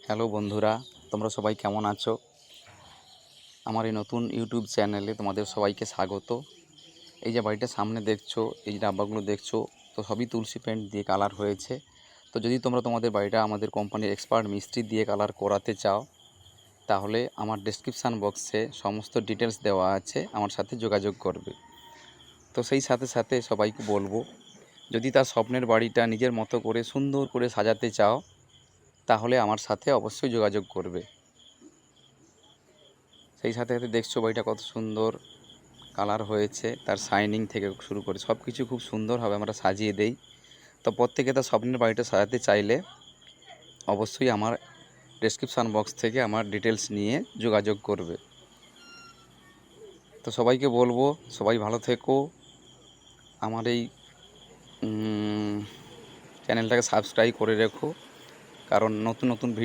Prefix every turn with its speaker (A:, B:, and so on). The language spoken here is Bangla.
A: হ্যালো বন্ধুরা, তোমরা সবাই কেমন আছো? আমার এই নতুন ইউটিউব চ্যানেলে তোমাদের সবাইকে স্বাগত। এই যে বাড়িটা সামনে দেখছো, এই যে ডাব্বাগুলো দেখছো, তো সবই তুলসী পেন্ট দিয়ে কালার হয়েছে। তো যদি তোমরা তোমাদের বাড়িটা আমাদের কোম্পানির এক্সপার্ট মিস্ত্রি দিয়ে কালার করাতে চাও, তাহলে আমার ডেসক্রিপশান বক্সে সমস্ত ডিটেলস দেওয়া আছে, আমার সাথে যোগাযোগ করবে। তো সেই সাথে সাথে সবাইকে বলবো, যদি তার স্বপ্নের বাড়িটা নিজের মতো করে সুন্দর করে সাজাতে চাও, তাহলে আমার সাথে অবশ্যই যোগাযোগ করবে। সেই সাথে সাথে দেখছো বাড়িটা কত সুন্দর কালার হয়েছে, তার শাইনিং থেকে শুরু করে সব কিছু খুব সুন্দরভাবে আমরা সাজিয়ে দেই। তো প্রত্যেকে তার স্বপ্নের বাড়িটা সাজাতে চাইলে অবশ্যই আমার ডেসক্রিপশান বক্স থেকে আমার ডিটেলস নিয়ে যোগাযোগ করবে। তো সবাইকে বলবো, সবাই ভালো থেকো। আমার এই চ্যানেলটাকে সাবস্ক্রাইব করে রেখো, কারণ নতুন নতুন